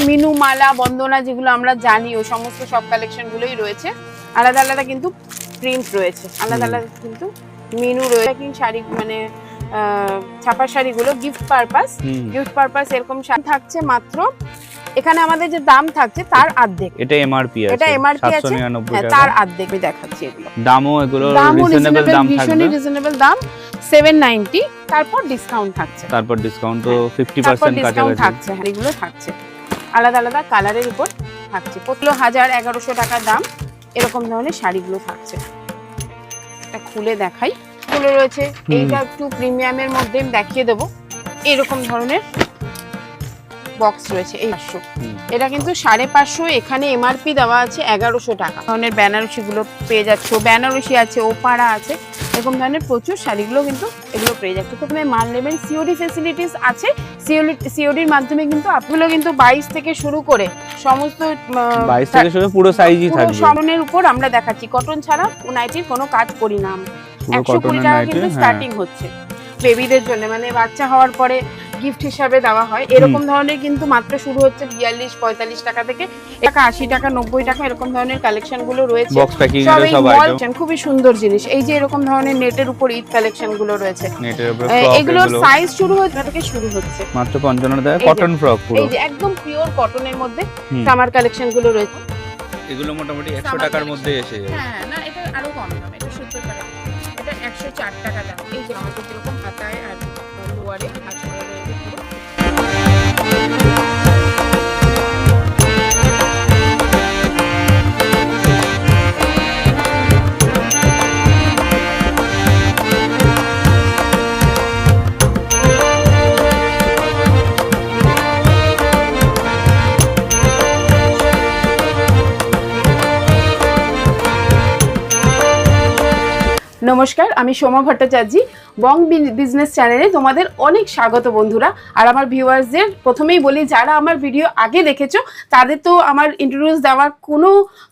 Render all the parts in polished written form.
মিনু, মালা, বন্দনা যেগুলো আমরা জানি ও সমস্ত সব কালেকশন গুলোই রয়েছে। আলাদা আলাদা কিন্তু প্রিন্ট রয়েছে, আলাদা আলাদা কিন্তু মিনু রয়েছে। কিন্তু শাড়ি মানে ছাপা শাড়িগুলো গিফট পারপাস এরকম শাড়ি থাকছে মাত্র, এখানে আমাদের যে দাম থাকছে তার অর্ধেক। এটা এমআরপি আছে, এটা এমআরপি আছে, 799 টাকা। তার অর্ধেক আমি দেখাচ্ছি। এগুলো দামও এগুলো রিজনেবল দাম থাকবে, রিজনেবল দাম 790, তারপর ডিসকাউন্ট থাকছে, তারপর ডিসকাউন্ট তো 50% কাছাকাছি থাকছে। এগুলো থাকছে আলাদা আলাদা কালারের উপর থাকছে, প্রতিগুলো 1000-1100 টাকা দাম। এরকম ধরনের শাড়িগুলো থাকছে। এটা খুলে দেখাই, এগুলো রয়েছে। এইটা একটু প্রিমিয়ামের মধ্যে আমি দেখিয়ে দেবো। এরকম ধরনের বক্স রয়েছে, এই 500, এটা কিন্তু 550, এখানে এমআরপি দেওয়া আছে 1100 টাকা। ধরনের বেনারসি গুলো পেয়ে যাচ্ছ, বেনারসি আছে, ওপাড়া আছে, এরকম ধরনের প্রচুর শাড়িগুলো কিন্তু এগুলো পেয়ে যাচ্ছে। তো তুমি মাল নেবেন, সিওডি ফ্যাসিলিটিস আছে, সিওডির মাধ্যমে কিন্তু আপনাগুলো কিন্তু 22 থেকে শুরু করে সমস্ত 22 থেকে শুরু পুরো সাইজই থাকবে। স্বর্ণের উপর আমরা দেখাচ্ছি, কটন ছাড়া নাইটির কোনো কাজ করি না আমরা। 120 টাকা কিন্তু স্টার্টিং হচ্ছে বেবিদের জন্য, মানে বাচ্চা হওয়ার পরে গিফট হিসাবে দেওয়া হয়। এরকম ধরনের কিন্তু মাত্র শুরু হচ্ছে 42-45 টাকা থেকে, 80 টাকা 90 টাকা, এরকম ধরনের কালেকশন গুলো রয়েছে। বক্স প্যাকিং এর সব আইটেম, খুবই সুন্দর জিনিস। এই যে এরকম ধরনের নেটের উপর ঈদ কালেকশন গুলো রয়েছে, নেটের উপর এগুলোর সাইজ শুরু থেকে শুরু হচ্ছে মাত্র 55 টাকা। কটন ফ্রক পুরো, এই যে একদম পিওর কটনের মধ্যে সামার কালেকশন গুলো রয়েছে। এগুলো মোটামুটি 100 টাকার মধ্যে এসে যাবে। হ্যাঁ, না এটা আরো কম দাম, এটা 70 টাকা, এটা 104 টাকা দাম। এই যে আমাদের যেরকম হাতায় আর লোয়ারে আঁচলে রয়েছে পুরো। নমস্কার, আমি সোমা ভট্টাচার্য, বং বিজনেস চ্যানেলে তোমাদের অনেক স্বাগত বন্ধুরা। আর আমার ভিউয়ার্সদের প্রথমেই বলি, যারা আমার ভিডিও আগে দেখেছো তাদের তো আমার ইন্ট্রোডিউস দেওয়ার কোনো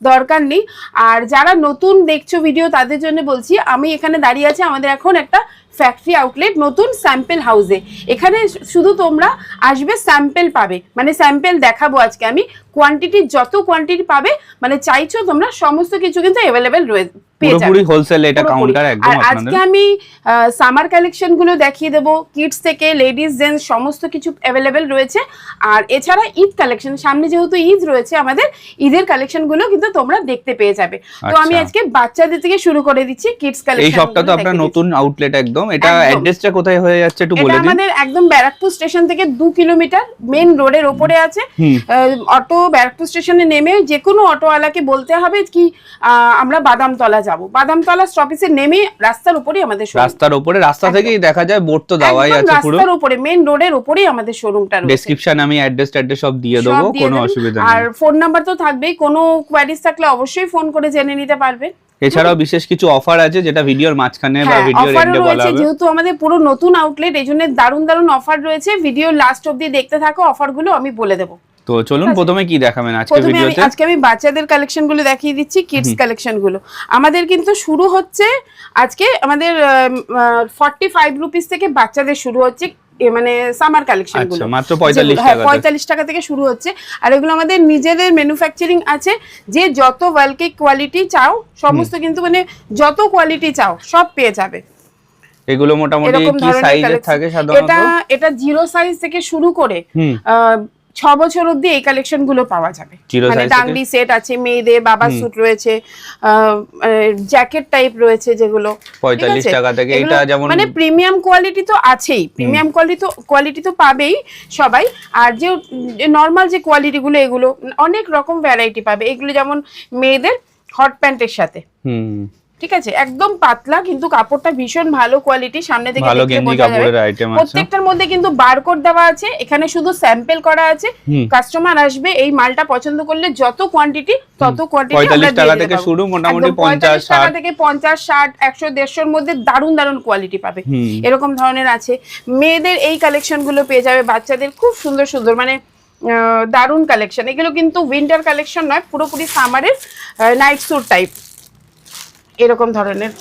দরকার নেই, আর যারা নতুন দেখছো ভিডিও তাদের জন্য বলছি, আমি এখানে দাঁড়িয়ে আছি আমাদের এখন একটা ফ্যাক্টরি আউটলেট নতুন স্যাম্পল হাউসে। এখানে শুধু তোমরা আসবে, স্যাম্পল পাবে, মানে স্যাম্পল দেখাবো আজকে আমি। কোয়ান্টিটি যত কোয়ান্টিটি পাবে, মানে চাইছো তোমরা সমস্ত কিছু কিন্তু অ্যাভেলেবেল রয়েছে, পুরোপুরি হোলসেল এটা কাউন্টার একদম। আর আজকে আমি সামার কালেকশন গুলো দেখিয়ে দেবো, কিডস থেকে লেডিস জেন্টস সমস্ত কিছু অ্যাভেলেবেল রয়েছে। আর এছাড়া ঈদ কালেকশন, সামনে যেহেতু ঈদ রয়েছে আমাদের, ঈদের কালেকশন গুলো কিন্তু তোমরা দেখতে পেয়ে যাবে। তো আমি আজকে বাচ্চাদের থেকে শুরু করে দিচ্ছি কিডস কালেকশন। এই সবটা তো আপনার নতুন আউটলেট একদম। এটা অ্যাড্রেসটা কোথায় হয়ে যাচ্ছে একটু বলে দিন। এটা আমাদের একদম ব্যারাকপুর স্টেশন থেকে 2 কিলোমিটার মেইন রোডের উপরে আছে। অটো ব্যারাকপুর স্টেশনে নেমে যে কোনো অটোওয়ালাকে বলতে হবে কি আমরা বাদামতলা যাব, বাদামতলা স্টপেজে নেমে রাস্তার উপরেই আমাদের শোরুম। রাস্তার উপরে, রাস্তা থেকেই দেখা যায়, বোর্ড তো দেওয়াই আছে পুরো রাস্তার উপরে মেইন রোডের উপরেই আমাদের শোরুমটা রয়েছে। ডেসক্রিপশন আমি অ্যাড্রেস সব দিয়ে দেবো, কোনো অসুবিধা নেই। আর ফোন নাম্বার তো থাকবেই, কোনো কোয়ারিজ থাকলে অবশ্যই ফোন করে জেনে নিতে পারবে। এছাড়াও বিশেষ কিছু অফার আছে যেটা ভিডিওর মাঝখানে বা ভিডিওর এন্ডে বলা হবে। যেহেতু আমাদের পুরো নতুন আউটলেট, এইজন্য দারুণ দারুণ অফার রয়েছে। ভিডিও লাস্ট অবধি দেখতে থাকো, অফারগুলো আমি বলে দেবো। তো চলুন প্রথমে কি দেখাবেন আজকে ভিডিওতে? আজকে আমি বাচ্চাদের কালেকশন গুলো দেখিয়ে দিচ্ছি, কিডস কালেকশন গুলো। আমাদের কিন্তু শুরু হচ্ছে আজকে আমাদের 45 রুপিস থেকে বাচ্চাদের শুরু হচ্ছে, মানে সামার কালেকশন গুলো মাত্র 45 টাকা থেকে শুরু হচ্ছে। আর এগুলো আমাদের নিজেদের ম্যানুফ্যাকচারিং আছে, যে যত বাল্কি কোয়ালিটি চাও সমস্ত কিন্তু মানে যত কোয়ালিটি চাও সব পেয়ে যাবে। এগুলো মোটামুটি কি সাইজের থাকে সাধারণত? এটা 0 সাইজ থেকে শুরু করে 6 বছর অবধি এই কালেকশন গুলো পাওয়া যাবে। মানে ডাংলি সেট আছে, মেয়েদের বাবার স্যুট রয়েছে, জ্যাকেট টাইপ রয়েছে যেগুলো 45 টাকা থেকে। এটা যেমন মানে প্রিমিয়াম কোয়ালিটি তো আছেই, প্রিমিয়াম কোয়ালিটি তো পাবেই সবাই। আর যে নরমাল যে কোয়ালিটি গুলো, এগুলো অনেক রকম ভ্যারাইটি পাবে। এগুলো যেমন মেয়েদের হট প্যান্টের সাথে, ঠিক আছে, একদম পাতলা কিন্তু কাপড়টা ভীষণ ভালো কোয়ালিটি, সামনে থেকে ভালো গেঞ্জি কাপড়ের আইটেম আছে। প্রত্যেকটার মধ্যে কিন্তু বারকোড দেওয়া আছে, এখানে শুধু স্যাম্পল করা আছে। কাস্টমার আসবে, এই মালটা পছন্দ করলে যত কোয়ান্টিটি তত কোয়ান্টিটি আমরা 45 টাকা থেকে শুরু, মোটামুটি 50 টাকা থেকে 50 60 100 150 মধ্যে দারুণ দারুণ কোয়ালিটি পাবে। এরকম ধরনের আছে। মেয়েদের এই কালেকশন গুলো পেয়ে যাবে, বাচ্চাদের খুব সুন্দর সুন্দর মানে দারুণ কালেকশন। এগুলো কিন্তু উইন্টার কালেকশন নয়, পুরোপুরি সামারের নাইট স্যুট টাইপ। এরকম ধরনের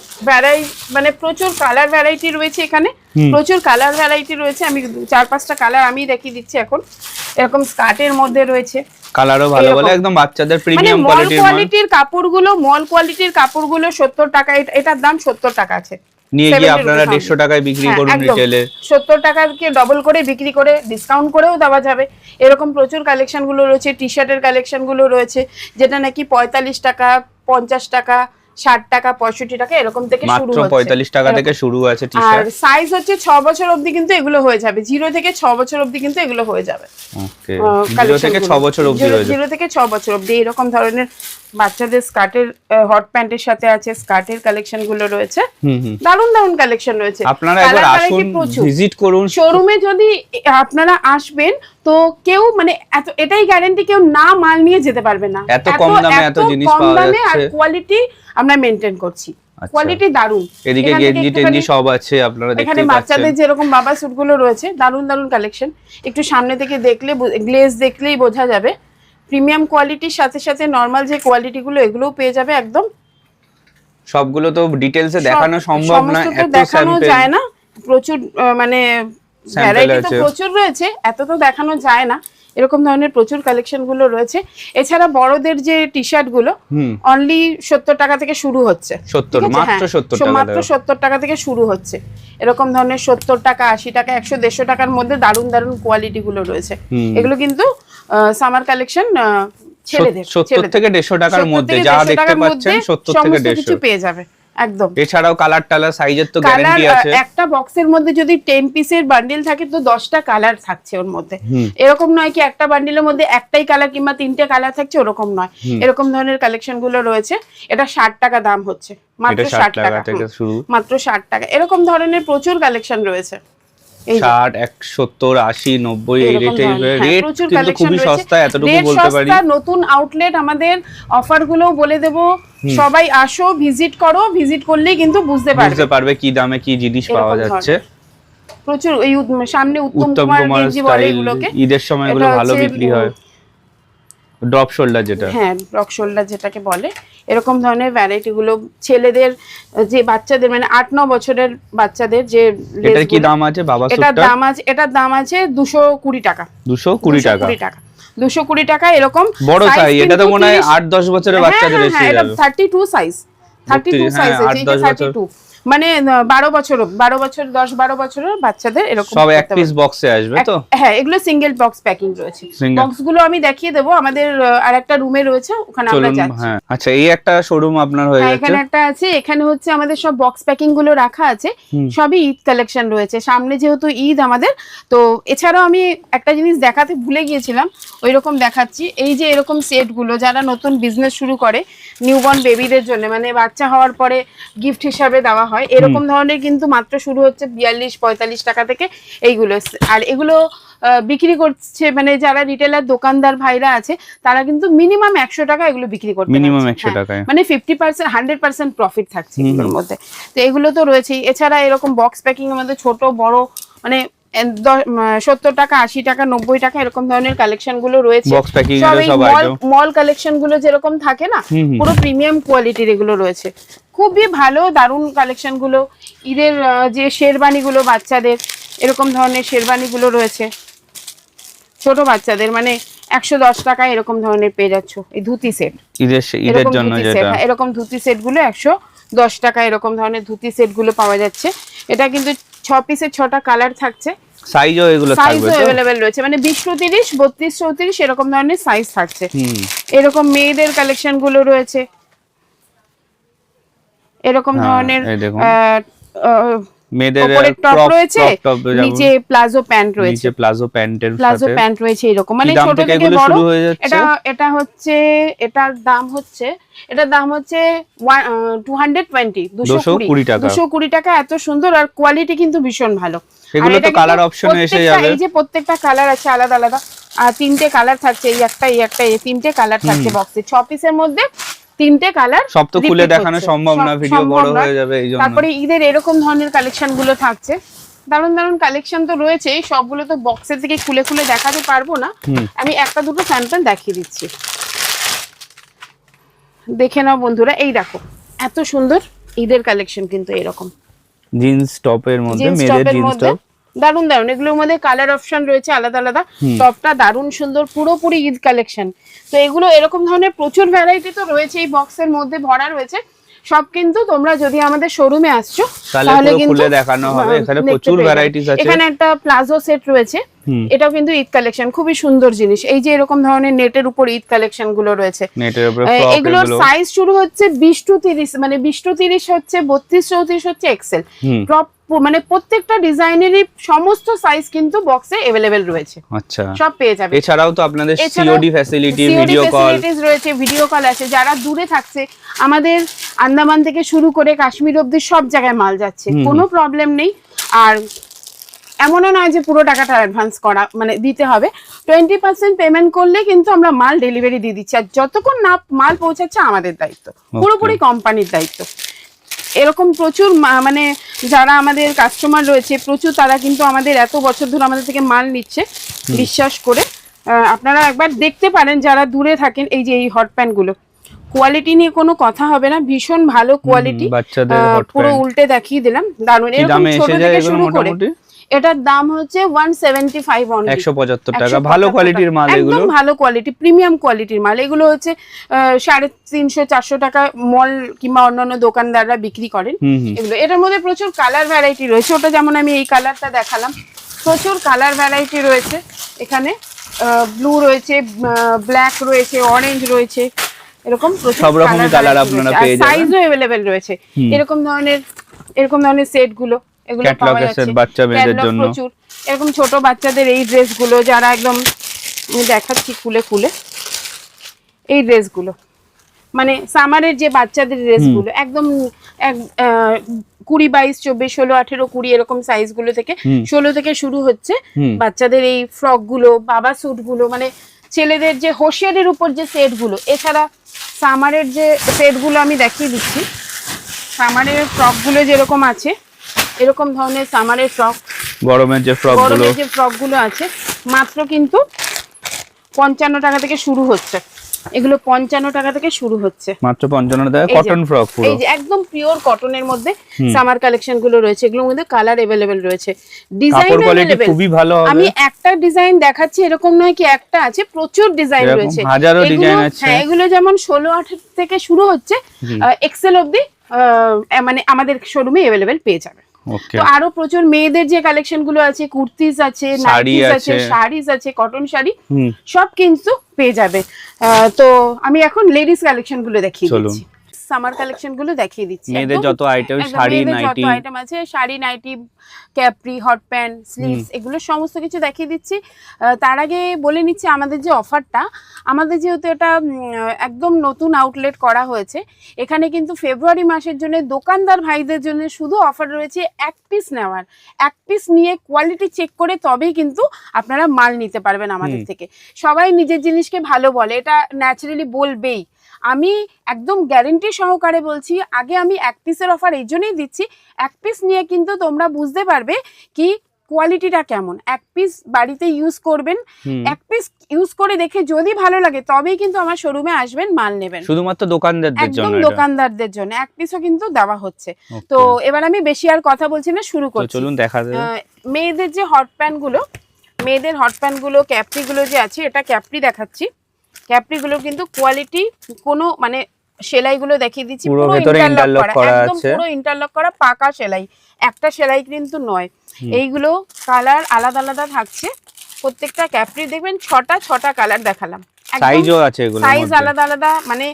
মানে প্রচুর কালার ভ্যারাইটি রয়েছে এখানে, প্রচুর কালার ভ্যারাইটি রয়েছে। আমি 4-5টা কালার আমি দেখিয়ে দিচ্ছি এখন। এরকম স্কার্টের মধ্যে রয়েছে, কালারও ভালো বলে, একদম বাচ্চাদের প্রিমিয়াম কোয়ালিটির কাপড়গুলো, মল কোয়ালিটির কাপড়গুলো 70 টাকা, এটার দাম 70 টাকা আছে। নিয়ে গিয়ে আপনারা 150 টাকায় বিক্রি করুন রিটেলে, 70 টাকাকে ডবল করে বিক্রি করে ডিসকাউন্ট করেও দেওয়া যাবে। এরকম প্রচুর কালেকশন গুলো রয়েছে, টি শার্টের কালেকশন গুলো রয়েছে, যেটা নাকি 45 টাকা, 50 টাকা, 60 টাকা, 65 টাকা এরকম থেকে শুরু হচ্ছে। মাত্র 45 টাকা থেকে শুরু আছে টি শার্ট। আর সাইজ হচ্ছে 6 বছর অবধি কিন্তু এগুলো হয়ে যাবে, 0 থেকে 6 বছর অবধি কিন্তু এগুলো হয়ে যাবে। ওকে, 0 থেকে 6 বছর অবধি হয়ে যাবে। 0 থেকে 6 বছর অবধি এরকম ধরনের বাচ্চাদের স্কার্টের, হট প্যান্টের সাথে আছে স্কার্টের কালেকশন গুলো রয়েছে। দারুন দারুন কালেকশন রয়েছে। আপনারা একবার আসুন, ভিজিট করুন শোরুমে। যদি আপনারা আসবেন তো কেউ মানে এত, এটাই গ্যারান্টি, কেউ না মাল নিয়ে যেতে পারবে না। এত কম দামে এত জিনিস পাওয়া যাচ্ছে, আর কোয়ালিটি আমরা মেইনটেইন করছি, কোয়ালিটি দারুন। এদিকে গেঞ্জি টেঞ্জি সব আছে, আপনারা দেখতে পাচ্ছেন। এখানে বাচ্চাদের যেরকম বাবা স্যুট গুলো রয়েছে, দারুন দারুন কালেকশন। একটু সামনে থেকে দেখলে, গ্লেজ দেখলেই বোঝা যাবে। প্রিমিয়াম কোয়ালিটির সাথে সাথে নরমাল যে কোয়ালিটি গুলো এগুলোও পেয়ে যাবে একদম। সবগুলো তো ডিটেইলসে দেখানো সম্ভব না, এত দেখানো যায় না, প্রচুর মানে ভ্যারাইটি তো প্রচুর রয়েছে, এত তো দেখানো যায় না। এরকম ধরনের প্রচুর কালেকশন গুলো রয়েছে। এছাড়া বড়দের যে টি শার্ট গুলো অনলি 70 টাকা থেকে শুরু হচ্ছে। 70, মাত্র 70 টাকা, মাত্র 70 টাকা থেকে শুরু হচ্ছে। এরকম ধরনের 70 টাকা, 80 টাকা, 100, 150 টাকার মধ্যে দারুন দারুন কোয়ালিটি গুলো রয়েছে। এগুলো কিন্তু সামার কালেকশন, ছেলেদের 70 থেকে 150 টাকার মধ্যে যা দেখতে পাচ্ছেন, 70 থেকে 150 কিছু পেয়ে যাবে একদম। এছাড়াও কালার টালার সাইজের তো গ্যারান্টি আছে। একটা বক্সের মধ্যে যদি 10 পিসের বান্ডিল থাকে তো 10টা কালার থাকছে ওর মধ্যে। এরকম নয় কি একটা বান্ডিলের মধ্যে একটাই কালার কিংবা 3টে কালার থাকছে, ওরকম নয়। এরকম ধরনের কালেকশন গুলো রয়েছে। এটা 60 টাকা দাম হচ্ছে, মাত্র 60 টাকা থেকে শুরু, মাত্র 60 টাকা। এরকম ধরনের প্রচুর কালেকশন রয়েছে। 60, 70, 80, 90 এই রেটে, রেট কিন্তু খুবই সস্তা, এতটুকু বলতে পারি। নতুন আউটলেট, আমাদের অফার গুলো বলে দেব। সবাই আসো, ভিজিট করো, ভিজিট করলেই কিন্তু বুঝতে পারবে কি দামে কি জিনিস পাওয়া যাচ্ছে। প্রচুর এই সামনে উত্তম কুমার গেঞ্জি বলে এগুলোকে, ঈদের সময় এগুলো ভালো বিক্রি হয়। ড্রপ শোল্ডার যেটা, হ্যাঁ ড্রপ শোল্ডার যেটাকে বলে, এরকম ধরনের ভ্যারাইটি গুলো ছেলেদের, যে বাচ্চাদের মানে 8-9 বছরের বাচ্চাদের যে এটার কি দাম আছে বাবা সুটটা? এটার দাম আছে 220 টাকা। 220 টাকা, 220 টাকা। এরকম বড় সাইজ, এটা তো মনে হয় 8-10 বছরের বাচ্চাদের এসে যাবে। এটা 32 সাইজ, 32 সাইজ আছে, এই যে 32 মানে 12 বছর 10-12 বছরের বাচ্চাদের এরকম সব এক পিস বক্সে আসবে তো। হ্যাঁ, এগুলো সিঙ্গেল বক্স প্যাকিং রয়েছে। বক্সগুলো আমি দেখিয়ে দেব, আমাদের আরেকটা রুমে রয়েছে, ওখানে আমরা যাচ্ছি। হ্যাঁ আচ্ছা, এই একটা শোরুম আপনার হয়ে যাচ্ছে। এখানে একটা আছে, এখানে হচ্ছে আমাদের সব বক্স প্যাকিং গুলো রাখা আছে, সবই ঈদ কালেকশন রয়েছে। সামনে যেহেতু ঈদ আমাদের, তো এছাড়াও আমি একটা জিনিস দেখাতে ভুলে গিয়েছিলাম, ওইরকম দেখাচ্ছি। এই যে এরকম সেট গুলো যারা নতুন বিজনেস শুরু করে, নিউবর্ন বেবিদের জন্য, মানে বাচ্চা হওয়ার পরে গিফট হিসাবে দেওয়া হয়, এরকম ধরনের কিন্তু মাত্র শুরু হচ্ছে 42-45 টাকা থেকে এইগুলো। আর এগুলো বিক্রি করছে মানে যারা রিটেলার দোকানদার ভাইরা আছে, তারা কিন্তু মিনিমাম 100 টাকা এগুলো বিক্রি করতে, মিনিমাম 100 টাকায়, মানে 50%, 100% প্রফিট থাকছে এগুলোর মধ্যে। তো এগুলো তো রয়েছেই। এছাড়া এরকম বক্স প্যাকিং এর মধ্যে ছোট বড় মানে 70 টাকা, 80 টাকা, 90 টাকা এরকম ধরনের কালেকশন গুলো রয়েছে। বক্স প্যাকিং এর সব আইটেম, মল কালেকশন গুলো যেরকম থাকে না, পুরো প্রিমিয়াম কোয়ালিটির এগুলো রয়েছে। খুবই ভালো, দারুন কালেকশন গুলো। ঈদের যে শেরবানি গুলো বাচ্চাদের, এরকম ধরনের শেরবানি গুলো রয়েছে ছোট বাচ্চাদের, মানে 110 টাকা এরকম ধরনের পেয়ে যাচ্ছ। এই ধুতি সেট, ঈদের জন্য যেটা, এরকম ধুতি সেট গুলো 110 টাকা এরকম ধরনের ধুতি সেট গুলো পাওয়া যাচ্ছে। এটা কিন্তু 6 পিসের 6টা কালার থাকছে, সাইজও এগুলো থাকবে, সাইজও अवेलेबल রয়েছে, মানে 20-30, 32-34 এরকম ধরনের সাইজ থাকছে। এরকম মেয়েদের কালেকশন গুলো রয়েছে, এরকম ধরনের মেয়েদের টপ রয়েছে, নিচে প্লাজো প্যান্ট রয়েছে, নিচে প্লাজো প্যান্ট রয়েছে এরকম, মানে ছোট থেকে বড়। এটা হচ্ছে, এটার দাম হচ্ছে 220 টাকা, 220 টাকা। এত সুন্দর, আর কোয়ালিটি কিন্তু ভীষণ ভালো। এগুলো তো কালার অপশনে এসে যাবে, এই যে প্রত্যেকটা কালার আছে আলাদা আলাদা, আর 3টে কালার থাকছে, এই একটা, এই একটা, এই 3টে কালার থাকছে বক্সে। 6 পিসের মধ্যে 3টে কালার, সব তো খুলে দেখানো সম্ভব না, ভিডিও বড় হয়ে যাবে এইজন্য। তারপরে ঈদের এরকম ধরনের কালেকশন গুলো থাকছে, দারুন দারুন কালেকশন তো রয়েছে। সবগুলো তো বক্সের থেকে খুলে খুলে দেখাতে পারবো না, আমি একটা দুটো স্যাম্পল দেখিয়ে দিচ্ছি, দেখে নাও বন্ধুরা। এই দেখো এত সুন্দর ঈদের কালেকশন, কিন্তু এরকম জিন্স টপের মধ্যে, মেয়েদের জিন্স টপ, দারুন দারুন, এগুলোর মধ্যে কালার অপশন রয়েছে আলাদা আলাদা। টপটা দারুন সুন্দর, পুরোপুরি ঈদ কালেকশন। তো এগুলো এরকম ধরনের প্রচুর ভ্যারাইটি তো রয়েছে, এই বক্সের মধ্যে ভরা রয়েছে সব। কিন্তু তোমরা যদি আমাদের শোরুমে আসছো তাহলে কিন্তু খুলে দেখানো হবে, এখানে প্রচুর ভ্যারাইটিস আছে। এখানে একটা প্লাজো সেট রয়েছে, এটাও কিন্তু ঈদ কালেকশন, খুবই সুন্দর জিনিস। এই যে এরকম ধরনের নেটের উপর ঈদ কালেকশন গুলো রয়েছে, নেটের উপরে এগুলোর সাইজ শুরু হচ্ছে 20 to 30, মানে 20 to 30 হচ্ছে, 32 34 হচ্ছে এক্সেল। মানে প্রত্যেকটা ডিজাইনেরই সমস্ত সাইজ কিন্তু বক্সে अवेलेबल রয়েছে। আচ্ছা, সব পেয়ে যাবে। এছাড়াও তো আপনাদের সিওডি ফ্যাসিলিটি, ভিডিও কল রয়েছে, ভিডিও কল আছে। যারা দূরে থাকছে, আমাদের আন্দামান থেকে শুরু করে কাশ্মীর অবধি সব জায়গায় মাল যাচ্ছে, কোনো প্রবলেম নেই। আর এমনও নয় যে পুরো টাকাটা অ্যাডভান্স করা মানে দিতে হবে, 20% পেমেন্ট করলে কিন্তু আমরা মাল ডেলিভারি দিয়ে দিচ্ছি। আর যতক্ষণ না মাল পৌঁছাচ্ছে আমাদের দায়িত্ব, পুরোপুরি কোম্পানির দায়িত্ব। এরকম প্রচুর মানে যারা আমাদের কাস্টমার রয়েছে প্রচুর, তারা কিন্তু আমাদের এত বছর ধরে আমাদের থেকে মাল নিচ্ছে বিশ্বাস করে। আপনারা একবার দেখতে পারেন যারা দূরে থাকেন। এই যে এই হট প্যান্ট গুলো, কোয়ালিটি নিয়ে কোনো কথা হবে না, ভীষণ ভালো কোয়ালিটি। পুরো উল্টে দেখিয়ে দিলাম, দারুন। এরকম ছোট থেকে শুরু করে এটার দাম হচ্ছে 175 অনলি, 175 টাকা। ভালো কোয়ালিটির মাল, এগুলো একদম ভালো কোয়ালিটি, প্রিমিয়াম কোয়ালিটির মাল। এগুলো হচ্ছে 350 400 টাকা মল কিংবা অন্যান্য দোকানদাররা বিক্রি করেন এগুলো। এটার মধ্যে প্রচুর কালার ভ্যারাইটি রয়েছে। ওটা যেমন আমি এই কালারটা দেখালাম, প্রচুর কালার ভ্যারাইটি রয়েছে এখানে। ব্লু রয়েছে, ব্ল্যাক রয়েছে, অরেঞ্জ রয়েছে, এরকম সব রকমের কালার আপনারা পেয়ে যাবেন। সাইজও अवेलेबल রয়েছে। এরকম ধরনের সেট গুলো, এগুলো পাওয়া যাচ্ছে বাচ্চা মেয়েদের জন্য। প্রচুর এরকম ছোট বাচ্চাদের এই ড্রেসগুলো, যারা একদম, আমি দেখাচ্ছি খুলে খুলে, এই ড্রেসগুলো মানে সামারের যে বাচ্চাদের ড্রেসগুলো একদম 20 22 24 16 18 20 এরকম সাইজ গুলো থেকে 16 থেকে শুরু হচ্ছে বাচ্চাদের এই ফ্রক গুলো, বাবা স্যুট গুলো, মানে ছেলেদের যে হোশিয়ারের উপর যে সেট গুলো। এছাড়া সামারের যে সেট গুলো আমি দেখিয়ে দিচ্ছি, সামারের ফ্রক গুলো যেরকম আছে, এরকম ধরনের সামারের ফ্রক, গরমের যে ফ্রক গুলো আছে মাত্র কিন্তু 55 টাকা থেকে শুরু হচ্ছে। এগুলো 55 টাকা থেকে শুরু হচ্ছে, মাত্র 55 টাকা। কটন ফ্রক পুরো, এই যে একদম পিওর কটনের মধ্যে সামার কালেকশন গুলো রয়েছে। এগুলোর মধ্যে কালার अवेलेबल রয়েছে, ডিজাইন अवेलेबल, খুবই ভালো হবে। আমি একটা ডিজাইন দেখাচ্ছি এরকম নয় কি একটা আছে, প্রচুর ডিজাইন রয়েছে, হাজারো ডিজাইন আছে। হ্যাঁ, এগুলো যেমন 16 18 থেকে শুরু হচ্ছে, এক্সেল অবধি মানে আমাদের শোরুমে अवेलेबल পেয়ে যাবে। তো আরো প্রচুর মেয়েদের যে কালেকশন গুলো আছে, কুর্তিজ আছে, নাইটিজ আছে, শাড়িজ আছে, কটন শাড়ি, সব কিন্তু পেয়ে যাবে। তো আমি এখন লেডিস কালেকশন গুলো দেখিয়ে দিচ্ছি, সামার কালেকশন গুলো দেখিয়ে দিচ্ছি। মেয়েদের যত আইটেম, শাড়ি নাইটি, যত আইটেম আছে, sari nightie, capri, hot pant, sleeves, এগুলো সমস্ত কিছু দেখিয়ে দিচ্ছি। তার আগে বলে নিচ্ছি আমাদের যে অফারটা, আমাদের যেহেতু এটা একদম নতুন আউটলেট করা হয়েছে, এখানে কিন্তু ফেব্রুয়ারি মাসের জন্য দোকানদার ভাইদের জন্য শুধু অফার রয়েছে 1 পিস নেওয়ার। 1 পিস নিয়ে কোয়ালিটি চেক করে তবেই কিন্তু আপনারা মাল নিতে পারবেন আমাদের থেকে। সবাই নিজের জিনিসকে ভালো বলে, এটা ন্যাচারালি বলবেই। আমি একদম গ্যারেন্টি সহকারে বলছি, আগে আমি 1 পিসের অফার এই জন্যই দিচ্ছি, 1 পিস নিয়ে কিন্তু তোমরা বুঝতে পারবে কি কোয়ালিটিটা কেমন। 1 পিস বাড়িতে ইউজ করবেন, 1 পিস ইউজ করে দেখে যদি ভালো লাগে তবেই কিন্তু আমার শোরুমে আসবেন, মাল নেবেন। শুধুমাত্র দোকানদারদের জন্য, একদম দোকানদারদের জন্য 1 পিসও কিন্তু দেওয়া হচ্ছে। তো এবার আমি বেশি আর কথা বলছি না, শুরু করছি। চলুন দেখা যাক মেয়েদের যে হট প্যান্ট গুলো, মেয়েদের হট প্যান্ট গুলো, ক্যাপ্রি গুলো যে আছে, এটা ক্যাপ্রি দেখাচ্ছি। ক্যাপ্রি গুলো কিন্তু কোয়ালিটি কোনো মানে সেলাই গুলো দেখিয়ে দিচ্ছি, পুরো ইন্টারলক করা, একদম পুরো ইন্টারলক করা, পাকা সেলাই, একটা সেলাই কিন্তু নয়। এইগুলো কালার আলাদা আলাদা থাকছে, প্রত্যেকটা ক্যাপ্রি দেখবেন 6টা কালার দেখালাম, সাইজও আছে, এগুলো সাইজ আলাদা আলাদা, মানে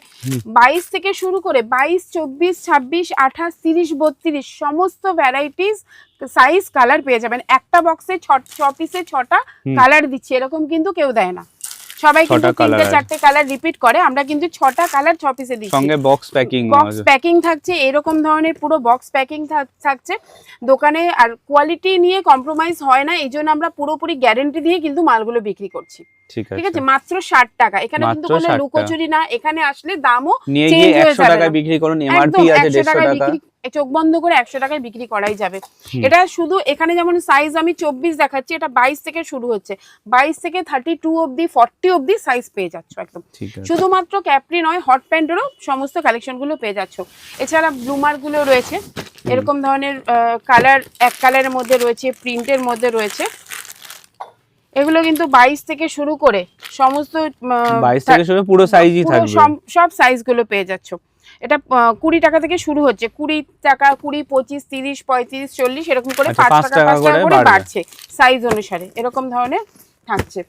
22 থেকে শুরু করে 22 24 26 28 30 32 সমস্ত ভ্যারাইটিস সাইজ কালার পেয়ে যাবেন। একটা বক্সে 6 পিসে 6টা কালার দিচ্ছে, এরকম কিন্তু কেউ দেয় না। সবাই কিন্তু 3টে 4টে কালার রিপিট করে, আমরা কিন্তু 6টা কালার 6 পিসে দিচ্ছি। সঙ্গে বক্স প্যাকিং থাকছে, এরকম ধরনের পুরো বক্স প্যাকিং থাকছে দোকানে। আর কোয়ালিটি নিয়ে কম্প্রোমাইজ হয় না, এইজন্য আমরা পুরোপুরি গ্যারান্টি দিয়ে কিন্তু মালগুলো বিক্রি করছি। ঠিক আছে, মাত্র 60 টাকা। এখানে কিন্তু কোনো লুকোচুরি না, এখানে আসলে দামও চেঞ্জ হয়ে যাবে। 100 টাকায় বিক্রি করুন, এমআরপি আছে 150 টাকা। চোখ বন্ধ করে 100 টাকায় বিক্রি করাই যাবে। এটা শুধু এখানে যেমন সাইজ আমি 24 দেখাচ্ছি, এটা 22 থেকে শুরু হচ্ছে, 22 থেকে 32 অবধি 40 অবধি সাইজ পেয়ে যাচ্ছ একদম। শুধুমাত্র ক্যাপরি নয়, হট প্যান্টেরও সমস্ত কালেকশন গুলো পেয়ে যাচ্ছ। এছাড়া ব্লুমার গুলো রয়েছে এরকম ধরনের কালার, এক কালারের মধ্যে রয়েছে, প্রিন্টের মধ্যে রয়েছে। এগুলো কিন্তু 22 থেকে শুরু করে সমস্ত 22 থেকে শুরু পুরো সাইজই থাকবে, সব সাইজ গুলো পেয়ে যাচ্ছ। এটা 20 টাকা থেকে শুরু হচ্ছে, 20 টাকা, 20, 25, 30, 35, 40 এরকম করে 5 টাকা করে বাড়ছে সাইজ অনুসারে। এরকম ধরনের থাকছে,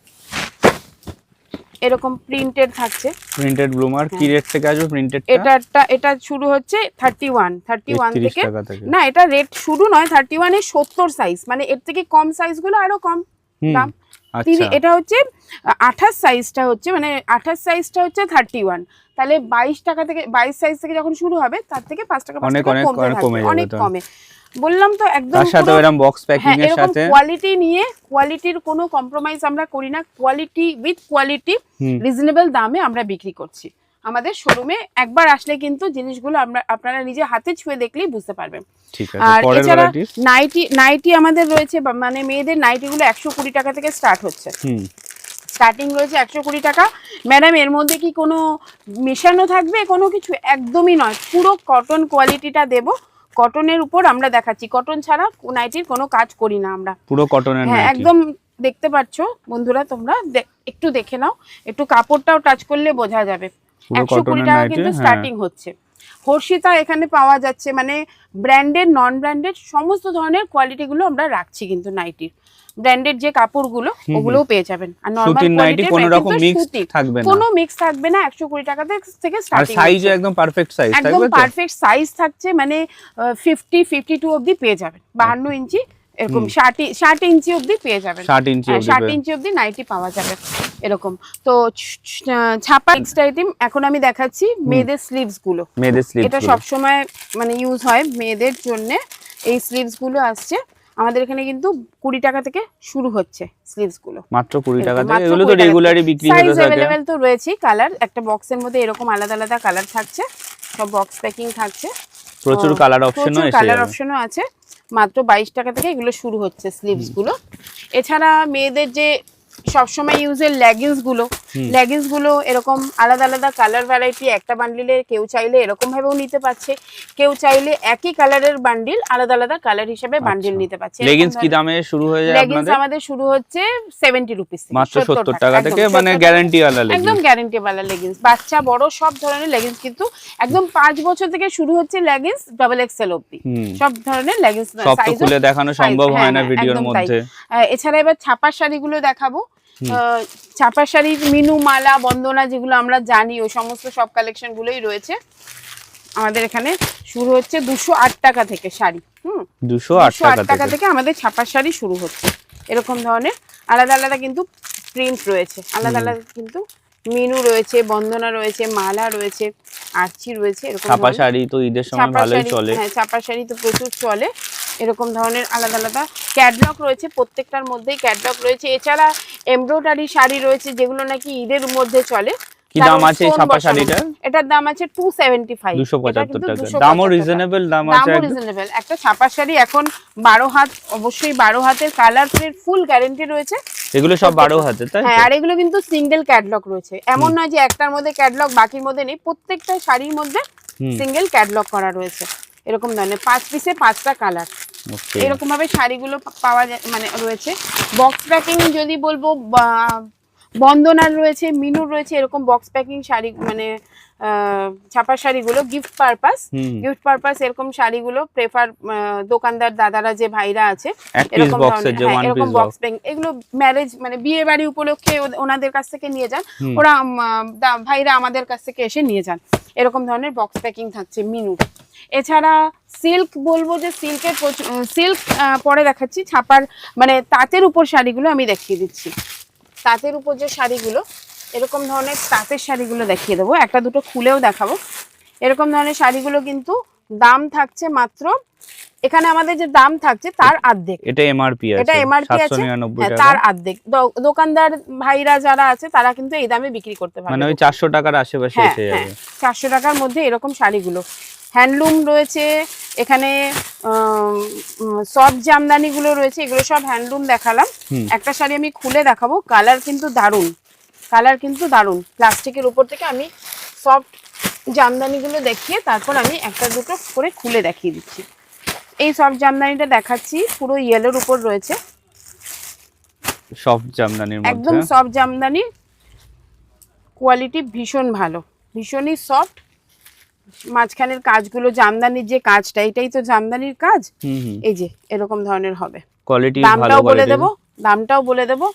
এরকম প্রিন্টেড থাকছে। প্রিন্টেড ব্লুমার কি রেট থেকে আসবে প্রিন্টেডটা? এটা শুরু হচ্ছে 31 থেকে। না, এটা রেট শুরু নয়, 31 এর 70 সাইজ, মানে এর থেকে কম সাইজ গুলো আরো কম দাম। এটা হচ্ছে 28 সাইজটা হচ্ছে, মানে 28 সাইজটা হচ্ছে 31, তাহলে 22 টাকা থেকে 22 সাইজ থেকে যখন শুরু হবে তার থেকে 5 টাকা অনেক কমে। বললাম তো একদম তার সাথে এরকম বক্স প্যাকিং এর সাথে কোয়ালিটি নিয়ে, কোয়ালিটির কোনো কম্প্রোমাইজ আমরা করি না, কোয়ালিটি উইথ কোয়ালিটি রিজনেবল দামে আমরা বিক্রি করছি। আমাদের শোরুমে একবার আসলে কিন্তু জিনিসগুলো আপনারা নিজে হাতে ছুঁয়ে দেখলেই বুঝতে পারবেন। আর এছাড়া নাইটি আমাদের রয়েছে, মানে মেয়েদের নাইটি গুলো 120 টাকা থেকে স্টার্ট হচ্ছে, স্টার্টিং রয়েছে 120 টাকা। ম্যাডাম এর মধ্যে কি কোনো মেশানো থাকবে? কোনো কিছু একদমই নয়, পুরো কটন কোয়ালিটিটা দেব। কটনের উপর আমরা দেখাচ্ছি, কটন ছাড়া নাইটির কোনো কাজ করি না আমরা, পুরো কটনের। হ্যাঁ, একদম দেখতে পাচ্ছ বন্ধুরা, তোমরা একটু দেখে নাও, একটু কাপড়টাও টাচ করলে বোঝা যাবে। 120 টাকা কিন্তু স্টার্টিং হচ্ছে। হর্ষিতা এখানে পাওয়া যাচ্ছে, মানে ব্র্যান্ডেড, নন ব্র্যান্ডেড সমস্ত ধরনের কোয়ালিটি গুলো আমরা রাখছি কিন্তু নাইটির। ব্র্যান্ডেড যে কাপড়গুলো ওগুলোও পেয়ে যাবেন। আর নরমাল কোয়ালিটি কোনো রকম মিক্স থাকবে না, কোনো মিক্স থাকবে না। 120 টাকা থেকে স্টার্টিং, আর সাইজও একদম পারফেক্ট সাইজ থাকবে, একদম পারফেক্ট সাইজ থাকছে, মানে 50, 52 অবধি পেয়ে যাবেন, 52 ইঞ্চি এরকম 60 ইঞ্চি অবধি পেয়ে যাবেন, 60 ইঞ্চি অবধি নাইটি পাওয়া যাবে এরকম। তো ছাপা নেক্সট আইটেম এখন আমি দেখাচ্ছি মেয়েদের স্লিভস গুলো। এটা সব সময় মানে ইউজ হয় মেয়েদের জন্য, এই স্লিভস গুলো আসছে আমাদের এখানে কিন্তু 20 টাকা থেকে শুরু হচ্ছে স্লিভস গুলো, মাত্র 20 টাকা থেকে। এগুলো তো রেগুলারই বিক্রি হতে থাকে। সাইজ अवेलेबल তো রয়েছে, কালার একটা বক্সের মধ্যে এরকম আলাদা আলাদা কালার থাকছে, সব বক্স প্যাকিং থাকছে, প্রচুর কালার অপশনও আছে। মাত্র 22 টাকা থেকে এগুলো শুরু হচ্ছে স্লিভস গুলো। এছাড়া মেয়েদের যে সবসময় ইউজের লেগিংস গুলো এরকম আলাদা আলাদা কালার ভ্যারাইটি, একটা বান্ডিলে কেউ চাইলে এরকম ভাবেও নিতে পারছে, কেউ চাইলে একই কালারের বান্ডিল আলাদা আলাদা কালার হিসেবে বান্ডিল নিতে পারছে। লেগিংস কি দামে শুরু হয়ে যায় আপনাদের? লেগিংস আমাদের শুরু হচ্ছে 70 রুপিস থেকে, মাত্র 70 টাকা থেকে, মানে গ্যারান্টি ওয়ালা লেগিংস, একদম গ্যারান্টি ওয়ালা লেগিংস। বাচ্চা বড় সব ধরনের লেগিংস কিন্তু একদম 5 বছর থেকে শুরু হচ্ছে লেগিংস, ডাবল এক্সেল অবধি সব ধরনের লেগিংস। সব তো খুলে দেখানো সম্ভব হয় না ভিডিওর মধ্যে। এছাড়া এবার ছাপার শাড়িগুলো দেখাবো। ছাপার শাড়ি, মিনু, মালা, বন্দনা যেগুলো আমরা জানি, ওই সমস্ত সব কালেকশন গুলোই রয়েছে আমাদের এখানে। শুরু হচ্ছে 208 টাকা থেকে শাড়ি, 208 টাকা থেকে আমাদের ছাপার শাড়ি শুরু হচ্ছে। এরকম ধরনের আলাদা আলাদা কিন্তু প্রিন্ট রয়েছে, আলাদা আলাদা কিন্তু মিনু রয়েছে, বন্দনা রয়েছে, মালা রয়েছে, আরচি রয়েছে। এরকম ছাপা শাড়ি তো ঈদের সময় ভালোই চলে। হ্যাঁ, ছাপা শাড়ি তো প্রচুর চলে। এরকম ধরনের আলাদা আলাদা ক্যাটলগ রয়েছে, প্রত্যেকটার মধ্যেই ক্যাটলগ রয়েছে। এছাড়া এমব্রয়ডারি শাড়ি রয়েছে যেগুলো নাকি ঈদের মধ্যে চলে। কি দাম আছে ছাপা শাড়িটার? এটার দাম আছে 275, 275 টাকা। দামও রিজনেবল, দাম আছে একদম রিজনেবল। একটা ছাপা শাড়ি এখন 12 হাত, অবশ্যই 12 হাতের কালার প্রিন্ট ফুল গ্যারান্টি রয়েছে। এগুলো সব 12 হাতের, তাই? হ্যাঁ, আর এগুলো কিন্তু সিঙ্গেল ক্যাটলগ রয়েছে, এমন নয় যে একটার মধ্যে ক্যাটলগ বাকির মধ্যে নেই, প্রত্যেকটা শাড়ির মধ্যে সিঙ্গেল ক্যাটলগ করা রয়েছে। এরকম ধরনের 5 পিসে 5টা কালার, এরকম ভাবে শাড়িগুলো পাওয়া যায়, মানে রয়েছে। বক্স প্যাকিং যদি বলবো, বন্দনার রয়েছে, মিনুর রয়েছে, এরকম বক্স প্যাকিং শাড়ি, মানে ছাপা শাড়িগুলো গিফট পারপাস এরকম শাড়িগুলো প্রেফার দোকানদার দাদারা যে ভাইরা আছে, এরকম বক্স প্যাকিং, এগুলো ম্যারেজ মানে বিয়ে বাড়ি উপলক্ষে ওনাদের কাছ থেকে নিয়ে যান, ওরা ভাইরা আমাদের কাছ থেকে এসে নিয়ে যান। এরকম ধরনের বক্স প্যাকিং থাকছে মিনুর। এছাড়া সিল্ক বলবো যে সিল্ক পরে দেখাচ্ছি, ছাপার মানে তাঁতের উপর শাড়িগুলো আমি দেখিয়ে দিচ্ছি। তাঁতের উপর যে শাড়িগুলো, এরকম ধরনের তাঁতের শাড়িগুলো দেখিয়ে দেবো, একটা দুটো খুলেও দেখাবো। এরকম ধরনের শাড়িগুলো কিন্তু দাম থাকছে মাত্র, এখানে আমাদের যে দাম থাকছে তার অর্ধেক। এটা এমআরপি আছে, এটা এমআরপি আছে, তার অর্ধেক। দোকানদার ভাইরা যারা আছে তারা কিন্তু এই দামে বিক্রি করতে পারবে, মানে ওই 400 টাকার আশেপাশে এসে যাবে। 400 টাকার মধ্যে এরকম শাড়িগুলো হ্যান্ডলুম রয়েছে এখানে, সফট জামদানিগুলো রয়েছে, এগুলো সব হ্যান্ডলুম দেখালাম। একটা শাড়ি আমি খুলে দেখাবো, কালার কিন্তু দারুণ, কালার কিন্তু দারুণ। প্লাস্টিকের উপর থেকে আমি সফট জামদানিগুলো দেখিয়ে তারপর আমি একটা দুটো করে খুলে দেখিয়ে দিচ্ছি। এই সফট জামদানিটা দেখাচ্ছি, পুরো ইয়েলোর উপর রয়েছে, সফট জামদানির মধ্যে, একদম সফট জামদানি, কোয়ালিটি ভীষণ ভালো, ভীষণই সফট। মাঝখানের কাজগুলো জামদানির যে কাজটা, এটাই তো জামদানির কাজ। এই যে এরকম ধরনের হবে, কোয়ালিটি দামটাও বলে দেবো, দামটাও বলে দেবো।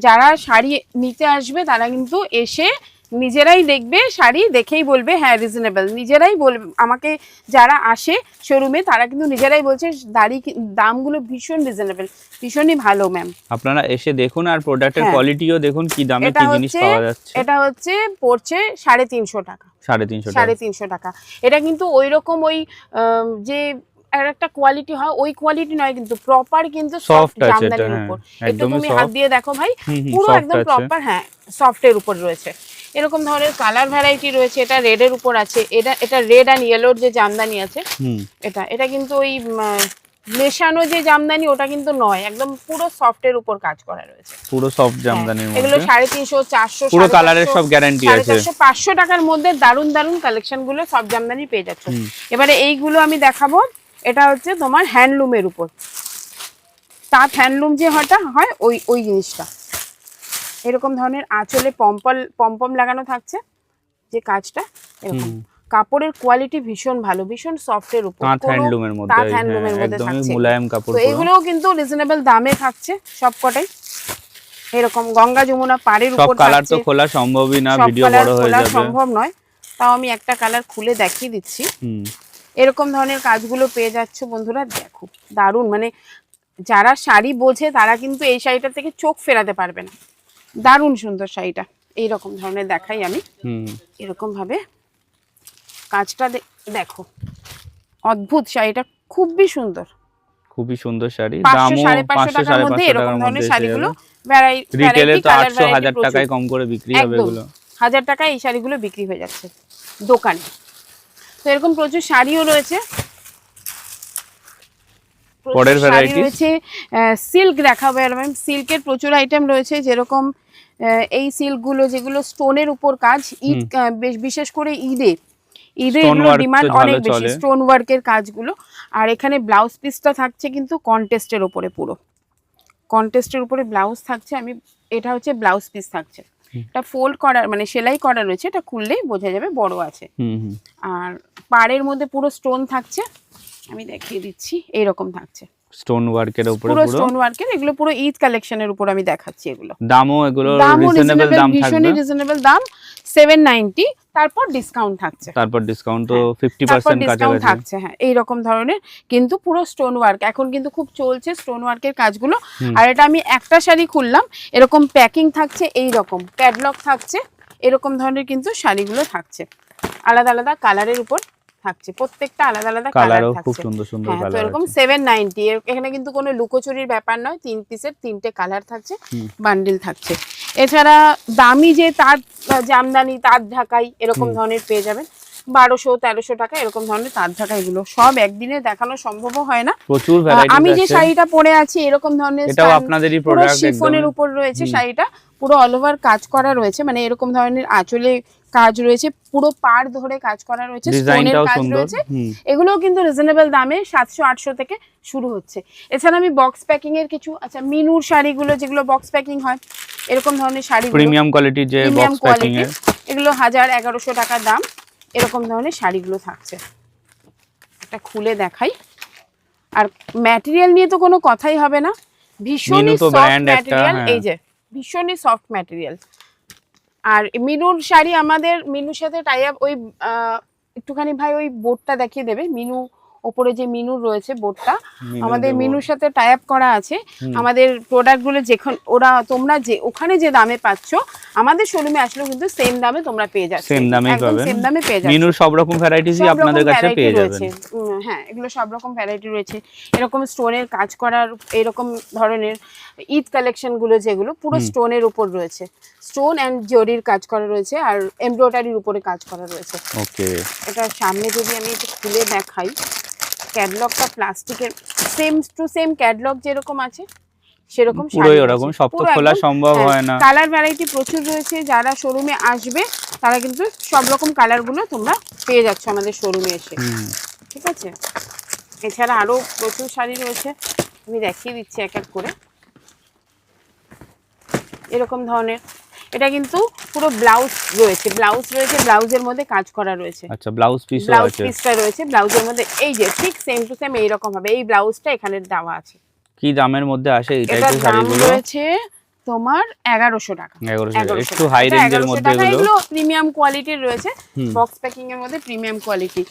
যারা শাড়ি নিতে আসবে তারা কিন্তু এসে নিজেরাই দেখবে, শাড়ি দেখেই বলবে হ্যাঁ রিজনেবল, নিজেরাই বলবে আমাকে, যারা আসে শোরুমে তারা কিন্তু নিজেরাই বলছে দামগুলো ভীষণ রিজনেবল, ভীষণই ভালো ম্যাম। আপনারা এসে দেখুন আর প্রোডাক্টের কোয়ালিটিও দেখুন, কি দামে কি জিনিস পাওয়া যাচ্ছে। এটা হচ্ছে পড়ছে 350 টাকা, 350 টাকা। এটা কিন্তু ওই রকম ওই যে আর একটা কোয়ালিটি হয় ওই কোয়ালিটি নয়, কিন্তু প্রপার কিন্তু সফট জামদানির উপর। একটু তুমি হাত দিয়ে দেখো ভাই, পুরো একদম প্রপার, হ্যাঁ সফটের উপর রয়েছে। এরকম ধরনের কালার ভ্যারাইটি রয়েছে। এটা রেডের উপর আছে, এটা রেড অ্যান্ড ইয়েলোর যে জামদানি আছে, এটা কিন্তু ওই মেশানো যে জামদানি ওটা কিন্তু নয়, একদম পুরো সফটের উপর কাজ করা রয়েছে, পুরো সফট জামদানির মধ্যে। এগুলো 350, 400, পুরো কালারের সব গ্যারান্টি আছে। 500 টাকার মধ্যে দারুন দারুন কালেকশন গুলো সব জামদানি পেয়ে যাচ্ছে। এবারে এইগুলো আমি দেখাবো, এটা হচ্ছে তোমার হ্যান্ডলুমের উপর, তাঁত হ্যান্ডলুম যে হয়টা হয় ওই জিনিসটা। এরকম ধরনের আঁচলে পম্পম লাগানো থাকছে যে কাজটা, এরকম কাপড়ের কোয়ালিটি ভীষণ ভালো, ভীষণ সফটের উপর, তাঁত হ্যান্ডলুমের মধ্যে থাকছে, মুলায়েম কাপড়। তো এগুলোও কিন্তু রিজনেবল দামে থাকছে সবকটাই। এরকম গঙ্গা যমুনা পাড়ের উপর সব কালার তো খোলা সম্ভবই না, ভিডিও বড় হয়ে যাবে, সম্ভব নয়, তাও আমি একটা কালার খুলে দেখিয়ে দিচ্ছি। এরকম ধরনের কাজগুলো পেয়ে যাচ্ছ বন্ধুরা, দেখো দারুণ, মানে যারা শাড়ি বোঝে তারা কিন্তু এই শাড়িটা থেকে চোখ ফেরাতে পারবে না, দারুণ সুন্দর শাড়িটা। এইরকম ধরনের দেখাই আমি, এরকম ভাবে কাজটা দেখো, অদ্ভুত শাড়িটা, খুবই সুন্দর, খুবই সুন্দর শাড়ি। 500-550 টাকার মধ্যে এরকম ধরনের শাড়িগুলো রিটেলে তো 800-1000 টাকায় কম করে বিক্রি হবে, এগুলো 1000 টাকায় এই শাড়িগুলো বিক্রি হয়ে যাচ্ছে দোকানে। তো এরকম প্রচুর শাড়িও রয়েছে, পরের ভ্যারাইটি রয়েছে। সিল্ক দেখাবো ম্যাম, সিল্কের প্রচুর আইটেম রয়েছে, যেরকম এই সিল্কগুলো যেগুলো স্টোনের উপর কাজ, ঈদ বিশেষ করে ঈদে এগুলো ডিমান্ড অনেক বেশি, স্টোন ওয়ার্কের কাজগুলো। আর এখানে ব্লাউজ পিসটা থাকছে কিন্তু কন্টেস্টের উপরে, পুরো কন্টেস্টের উপরে ব্লাউজ থাকছে। এটা হচ্ছে ব্লাউজ পিস থাকছে, এটা ফোল্ড করা মানে সেলাই করা রয়েছে, এটা খুললেই বোঝা যাবে বড় আছে। আর পাড়ের মধ্যে পুরো স্টোন থাকছে, আমি দেখিয়ে দিচ্ছি, এইরকম থাকছে স্টোন ওয়ার্কের উপরে, পুরো স্টোন ওয়ার্কের। এগুলো পুরো ঈদ কালেকশনের উপর আমি দেখাচ্ছি। এগুলো দামও রিজনেবল দাম থাকবে, ভীষণই রিজনেবল দাম, 790, তারপর ডিসকাউন্ট থাকছে, তারপর ডিসকাউন্ট তো 50% কাছাকাছি থাকছে। হ্যাঁ এই রকম ধরনের কিন্তু পুরো স্টোন ওয়ার্ক এখন কিন্তু খুব চলছে, স্টোন ওয়ার্কের কাজগুলো। আর এটা আমি একটা শাড়ি খুললাম, এরকম প্যাকিং থাকছে, এই রকম প্যাডলক থাকছে, এরকম ধরনের কিন্তু শাড়িগুলো থাকছে, আলাদা আলাদা কালারের উপর থাকছে, প্রত্যেকটা আলাদা আলাদা কালার থাকছে, খুব সুন্দর সুন্দর কালার। তো এরকম 790, এখানে কিন্তু কোনো লুকোচুরির ব্যাপার নয়, 3 পিসের 3টে কালার থাকছে, বান্ডিল থাকছে। এছাড়া দামি যে তাঁত জামদানি, তাঁত ঢাকাই এরকম ধরনের পেয়ে যাবেন, 1200-1300 টাকা এরকম ধরনের তাঁত ঢাকা। এগুলো সব একদিনে দেখানো সম্ভব হয় না, প্রচুর ভ্যারাইটি। আমি যে শাড়িটা পরে আছি এরকম ধরনের, এটাও আপনাদেরই প্রোডাক্ট, শিফনের উপর রয়েছে শাড়িটা, পুরো অল ওভার কাজ করা রয়েছে, মানে এরকম ধরনের আঁচলে কাজ রয়েছে, পুরো পাড় ধরে কাজ করা রয়েছে, স্টোনের কাজ রয়েছে। এগুলোও কিন্তু রিজনেবল দামে 700-800 থেকে শুরু হচ্ছে। এছাড়া আমি বক্স প্যাকিং এর কিছু, আচ্ছা মিনুর শাড়িগুলো যেগুলো বক্স প্যাকিং হয়, এরকম ধরনের শাড়ি, প্রিমিয়াম কোয়ালিটির যে বক্স প্যাকিং এর, এগুলো 1000-1100 টাকা দাম, এরকম ধরনের শাড়িগুলো থাকছে। এটা খুলে দেখাই। আর ম্যাটেরিয়াল নিয়ে তো কোনো কথাই হবে না, ভীষণই সফট ম্যাটেরিয়াল, এই যে ভীষণই সফট ম্যাটেরিয়াল। আর মিনুর শাড়ি আমাদের, মিনুর সাথে টাই আপ, ওই একটুখানি ভাই ওই বোর্ডটা দেখিয়ে দেবে, মিনু ওপরে যে মিনুর রয়েছে বোর্ডটা, মিনুর আমাদের যে মিনুর সাথে টাই আপ করা আছে। হুম। আমাদের প্রোডাক্টগুলো যেখানে তোমরা যে ওখানে যে দামে পাচ্ছ, আমাদের শোরুমে আসলেও কিন্তু সেম দামে তোমরা পেয়ে যাচ্ছ, সেম দামেই একদম পাবেন। সেম দামে পেয়ে যাচ্ছ। মিনুর সব রকম ভ্যারাইটিসই সব আপনাদের রকম কাছে variety পেয়ে রয়েছে। যাবেন। হ্যাঁ, এগুলো সব রকম ভ্যারাইটি রয়েছে। এরকম স্টোনের কাজ করার এরকম ধরনের ঈদ কালেকশন গুলো যেগুলো পুরো স্টোনের উপর রয়েছে, স্টোন এন্ড জরির কাজ করা রয়েছে আর এমব্রয়ডারির উপরে কাজ করা রয়েছে। ওকে, এটা সামনে যদি আমি একটু খুলে দেখাই, ক্যাটলগটা প্লাস্টিকের সেম টু সেম ক্যাটলগ যেরকম আছে সেরকম পুরোই ওরকম, সব তো খোলা সম্ভব হয় না। কালার ভ্যারাইটি প্রচুর রয়েছে। যারা শোরুমে আসবে তারা কিন্তু সব রকম কালার গুলো তোমরা পেয়ে যাচ্ছ আমাদের শোরুমে এসে, ঠিক আছে। এছাড়া আরো প্রচুর শাড়ি রয়েছে, আমি দেখিয়ে দিচ্ছি এক এক করে। এরকম ধরনের এটা কিন্তু পুরো ব্লাউজ রয়েছে, ব্লাউজের মধ্যে কাজ করা রয়েছে। আচ্ছা, ব্লাউজ পিসও ব্লাউজ আছে। পিসটা রয়েছে ব্লাউজের মধ্যে, এই যে ঠিক সেম টু সেম এইরকম হবে। এই ব্লাউজটা এখানে দেওয়া আছে। কি দামের মধ্যে আসে এই এটার টাইপের দাম শাড়িগুলো? রয়েছে তোমার 1100 টাকা। 1100, একটু হাই রেঞ্জের মধ্যে এগুলো প্রিমিয়াম কোয়ালিটির রয়েছে, বক্স প্যাকিং এর মধ্যে প্রিমিয়াম কোয়ালিটি।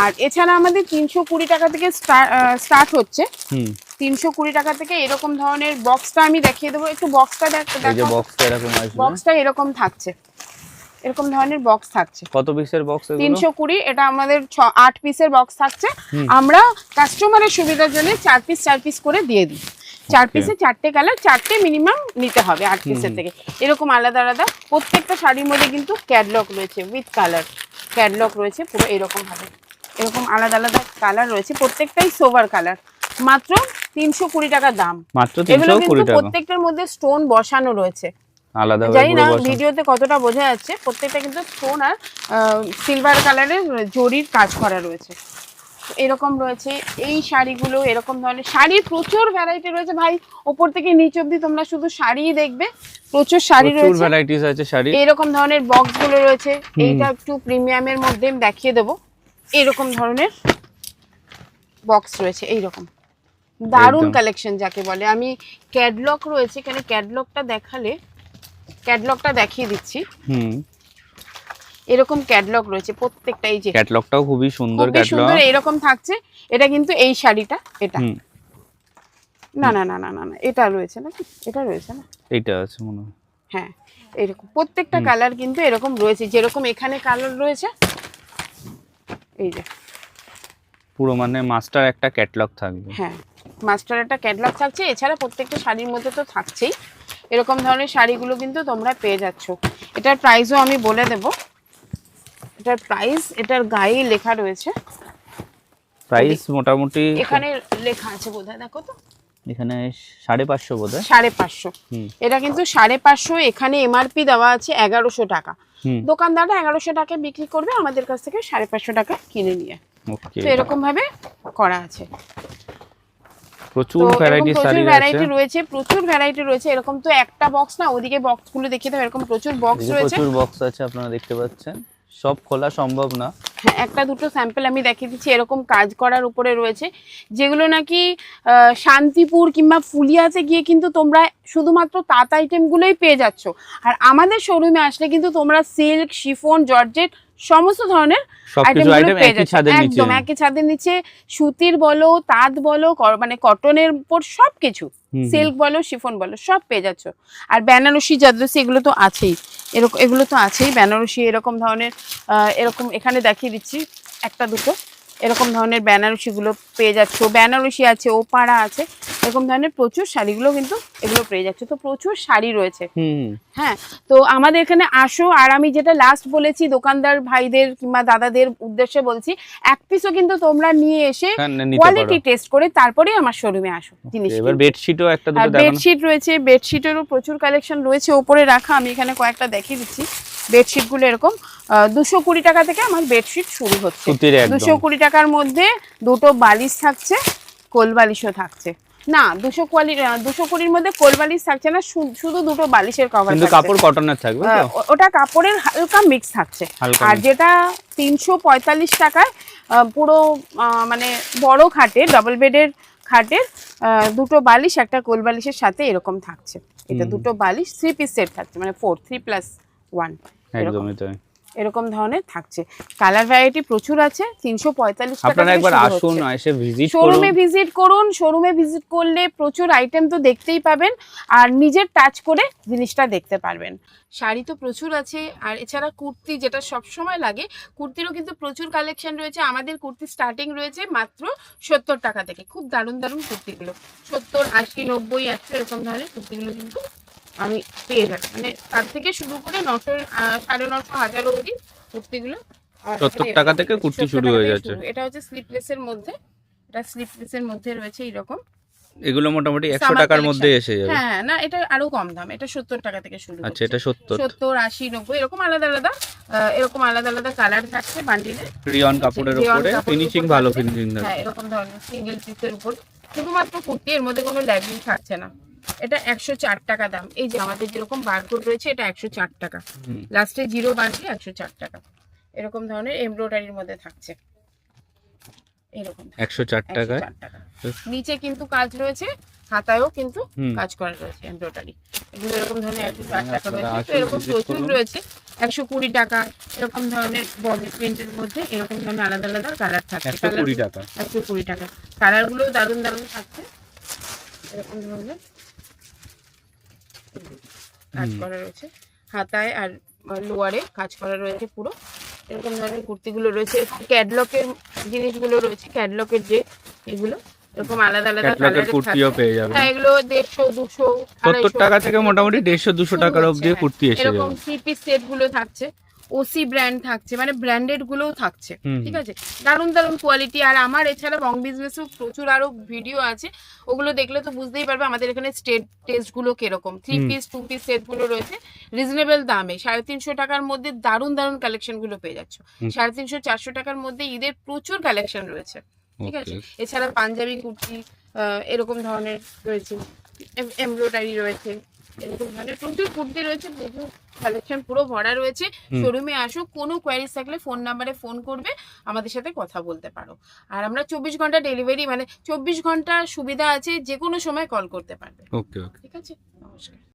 আর এছাড়া আমাদের 320 টাকা থেকে স্টার্ট হচ্ছে। 320 টাকা থেকে এরকম ধরনের বক্সটা আমি দেখিয়ে দেবো, একটু বক্সটা এই যে বক্সটা এরকম আসবে, বক্সটা এরকম থাকছে, এরকম ধরনের বক্স থাকছে। কত পিসের বক্স এগুলো? 320। এটা আমাদের 8 পিসের বক্স থাকছে। আমরা কাস্টমারের সুবিধার জন্য 4 পিস করে দিয়ে দিই। 4 পিসে 4টে কালার, 4টে মিনিমাম নিতে হবে 8 পিসের থেকে। এরকম আলাদা আলাদা প্রত্যেকটা শাড়ির মধ্যে কিন্তু ক্যাটলগ রয়েছে, উইথ কালার ক্যাটলগ রয়েছে পুরো এরকম ভাবে। এরকম আলাদা আলাদা কালার রয়েছে, প্রত্যেকটাই সোভার কালার। মাত্র 320 টাকা দাম। মাত্র এগুলো 320 কিন্তু টাকা। প্রত্যেকটার মধ্যে স্টোন বসানো রয়েছে, আলাদা জানি না ভাবে ভিডিওতে কতটা বোঝা যাচ্ছে। প্রত্যেকটা কিন্তু স্টোন আর সিলভার কালারের জরির কাজ করা রয়েছে। এরকম রয়েছে এই শাড়িগুলো, এরকম ধরনের শাড়ির প্রচুর ভ্যারাইটি রয়েছে ভাই। ওপর থেকে নিচ অবধি তোমরা শুধু শাড়িই দেখবে, প্রচুর শাড়ি রয়েছে, প্রচুর ভ্যারাইটিস আছে শাড়ি। এরকম ধরনের বক্স গুলো রয়েছে। এইটা একটু প্রিমিয়ামের মধ্যে দেখিয়ে দেবো। এরকম ধরনের বক্স রয়েছে, এইরকম দারুণ কালেকশন যাকে বলে। আমি ক্যাটলগ রয়েছে এখানে, ক্যাটলগটা দেখালে, ক্যাটলগটা দেখিয়ে দিচ্ছি। এরকম ক্যাটলগ রয়েছে প্রত্যেকটা, এই যে ক্যাটলগটাও খুবই সুন্দর ক্যাটলগ, এরকম থাকছে। এটা কিন্তু এই শাড়িটা, এটা না না না না না এটা রয়েছে না, এটা রয়েছে না, এইটা আছে মনে হয়। হ্যাঁ, এরকম প্রত্যেকটা কালার কিন্তু এরকম রয়েছে, যেরকম এখানে কালার রয়েছে। এই যে পুরো মানে মাস্টার একটা ক্যাটলগ থাকবে। হ্যাঁ, মাস্টার একটা ক্যাটলগ থাকছে। এছাড়া প্রত্যেকটা শাড়ির মধ্যে তো থাকছেই। এরকম ধরনের শাড়িগুলো কিন্তু তোমরা পেয়ে যাচ্ছ। এটার প্রাইসও আমি বলে দেব। এটার প্রাইস এটার গায়ে লেখা রয়েছে। প্রাইস মোটামুটি এখানে লেখা আছে বোধহয়, দেখো তো, এখানে 550 বোধহয়। 550। এটা কিন্তু 550। এখানে এমআরপি দেওয়া আছে 1100 টাকা। দোকানদাররা 1100 টাকায় বিক্রি করবে, আমাদের কাছ থেকে 550 টাকা কিনে নিয়ে। ওকে, তো এরকম ভাবে করা আছে। প্রচুর ভ্যারাইটি রয়েছে, প্রচুর ভ্যারাইটি রয়েছে। এরকম তো একটা বক্স না, ওদিকে বক্সগুলো দেখিয়ে দাও। এরকম প্রচুর বক্স রয়েছে, প্রচুর বক্স আছে, আপনারা দেখতে পাচ্ছেন। সব খোলা সম্ভব না। হ্যাঁ, একটা দুটো স্যাম্পল আমি দেখিয়ে দিচ্ছি। এরকম কাজ করার উপরে রয়েছে, যেগুলো নাকি শান্তিপুর কিংবা ফুলিয়াতে গিয়ে কিন্তু তোমরা শুধুমাত্র তাঁত আইটেমগুলোই পেয়ে যাচ্ছ। আর আমাদের শোরুমে আসলে কিন্তু তোমরা সিল্ক, শিফন, জর্জেট সমস্ত ধরনের আইটেমগুলো পেয়ে যাচ্ছ একদম একই ছাদের নিচে। সুতির বলো, তাঁত বলো, মানে কটনের উপর সবকিছু, সিল্ক বলো, শিফন বলো, সব পেয়ে যাচ্ছ। আর বেনারসি, জাদরসি এগুলো তো আছেই, এগুলো তো আছেই। বেনারসি এরকম ধরনের, এরকম এখানে দেখিয়ে দিচ্ছি একটা দুটো এরকম ধরনের বেনারসিগুলো পেয়ে যাচ্ছ। বেনারসি আছে, ওপাড়া আছে, এরকম ধরনের প্রচুর শাড়িগুলো কিন্তু এগুলো পেয়ে যাচ্ছে। তো প্রচুর শাড়ি রয়েছে। হ্যাঁ, তো আমাদের এখানে আসো। আর আমি যেটা লাস্ট বলেছি দোকানদার ভাইদের কিংবা দাদাদের উদ্দেশ্যে বলছি, এক পিসও কিন্তু তোমরা নিয়ে এসে কোয়ালিটি টেস্ট করে তারপরে আমার শোরুমে আসো জিনিস। এবার বেডশিটও একটা দুটো দেখানো। বেডশিট রয়েছে, বেডশিটেরও প্রচুর কালেকশন রয়েছে উপরে রাখা। আমি এখানে কয়েকটা দেখিয়ে দিচ্ছি। বেডশিটগুলো এরকম 220 টাকা থেকে আমার বেডশিট শুরু হচ্ছে। 220 টাকার মধ্যে দুটো বালিশ থাকছে, কোল বালিশও থাকছে। না, 220-র মধ্যে কোল বালিশ থাকছে না, শুধু দুটো বালিশের কভার থাকছে। কিন্তু কাপড় কটনের থাকবে তো? ওটা কাপড়ের হালকা মিক্স থাকছে। আর যেটা 345 টাকায় পুরো মানে বড় খাটে, ডাবল বেডের খাটের দুটো বালিশ একটা কোল বালিশের সাথে এরকম থাকছে। এটা দুটো বালিশ 3 পিস সেট থাকছে, মানে 3+1 একদমই তাই। এরকম ধরনের থাকছে। কালার ভ্যারাইটি প্রচুর আছে। 345 টাকা আপনারা থেকে একবার শুরু আসুন, হচ্ছে। এসে ভিজিট করুন। শোরুমে ভিজিট করুন। শোরুমে ভিজিট করলে প্রচুর আইটেম তো দেখতেই পাবেন, আর নিজের টাচ করে জিনিসটা দেখতে পারবেন। শাড়ি তো প্রচুর আছে, আর এছাড়া কুর্তি যেটা সব সময় লাগে, কুর্তিরও কিন্তু প্রচুর কালেকশন রয়েছে। আমাদের কুর্তি স্টার্টিং রয়েছে মাত্র 70 টাকা থেকে। খুব দারুণ দারুণ কুর্তিগুলো 70, 80, 90, 100 এরকম ধরনের কুর্তিগুলো কিন্তু আমি পেয়ে যাবো। মানে তার থেকে শুরু করে 900, 950, 1000 অবধি কুর্তিগুলো 70 টাকা থেকে কুর্তি 70 শুরু টাকা হয়ে থেকে যাচ্ছে। শুরু। এটা হচ্ছে স্লিপলেসের মধ্যে, এটা স্লিপলেসের মধ্যে রয়েছে এরকম। এগুলো মোটামুটি 100 Summer টাকার collection। মধ্যে এসে যাবে। হ্যাঁ, না এটা আরো কম দাম, এটা 70 টাকা থেকে শুরু আচ্ছা, হচ্ছে। এটা 70। 70, 80, 90 এরকম আলাদা আলাদা এরকম আলাদা আলাদা কালার থাকছে বান্ডিলে। রিয়ন কাপড়ের উপরে ফিনিশিং ভালো ফিনিশিং হ্যাঁ, থাকছে। এরকম ধরনের সিঙ্গেল পিসের উপর শুধুমাত্র কুর্তি, এর মধ্যে কোনো ল্যাগিং থাকছে না। এটা 104 টাকা দাম। এই যে আমাদের যেরকম বারকোড রয়েছে, এটা 104 টাকা। লাস্টে জিরো বাড়ছে 104 টাকা। এরকম ধরনের এমব্রয়ডারির মধ্যে থাকছে এরকম 104 টাকায়। 104 টাকা। নিচে কিন্তু কাজ রয়েছে, হাতায়ও কিন্তু কাজ করা রয়েছে এমব্রয়ডারি। এগুলো এরকম ধরনের 104 টাকা রয়েছে। তো এরকম প্রচুর রয়েছে। 120 টাকা এরকম ধরনের বডি প্রিন্টের মধ্যে এরকম ধরনের আলাদা আলাদা কালার থাকছে। 120 টাকা। 120 টাকা। কালারগুলো দারুণ দারুণ থাকছে। এরকম ধরনের কাজ করা রয়েছে, হাতায় আর লোয়ারে কাজ করা রয়েছে পুরো। এরকম ধরনের কুর্তিগুলো রয়েছে। ক্যাটলকের জিনিসগুলো রয়েছে, ক্যাটলকের যে এগুলো এরকম আলাদা আলাদা ক্যাটলগের কুর্তিও পেয়ে যাবেন। হ্যাঁ, এগুলো 150, 200, 70 টাকা থেকে মোটামুটি 150 200 শুরু টাকার হচ্ছে, অবধি হ্যাঁ। কুর্তি এসে এরকম যাবে। 3 পিস সেট গুলো থাকছে, ওসি ব্র্যান্ড থাকছে, মানে ব্র্যান্ডেড গুলোও থাকছে। ঠিক আছে, দারুণ দারুণ কোয়ালিটি। আর আমার এছাড়া রং বিজনেসও প্রচুর আরো ভিডিও আছে, ওগুলো দেখলে তো বুঝতেই পারবে আমাদের এখানে স্টেট টেস্ট গুলো কিরকম। 3 পিস 2 পিস সেট গুলো রয়েছে রিজনেবল দামে। 350 টাকার মধ্যে দারুণ দারুণ কালেকশন গুলো পেয়ে যাচ্ছ। 350, 400 টাকার মধ্যে ঈদের প্রচুর কালেকশন রয়েছে। ঠিক আছে, এছাড়া পাঞ্জাবি কুর্তি এরকম ধরনের রয়েছে, এমব্রয়ডারি রয়েছে, এরকম ধরনের প্রচুর কুর্তি রয়েছে, প্রচুর কালেকশন পুরো ভরা রয়েছে। শোরুমে আসো, কোনো কোয়ারিজ থাকলে ফোন নাম্বারে ফোন করবে, আমাদের সাথে কথা বলতে পারো। আর আমরা 24 ঘন্টা ডেলিভারি, মানে 24 ঘন্টা সুবিধা আছে, যে কোনো সময় কল করতে পারবে। ওকে ওকে। ঠিক আছে, নমস্কার।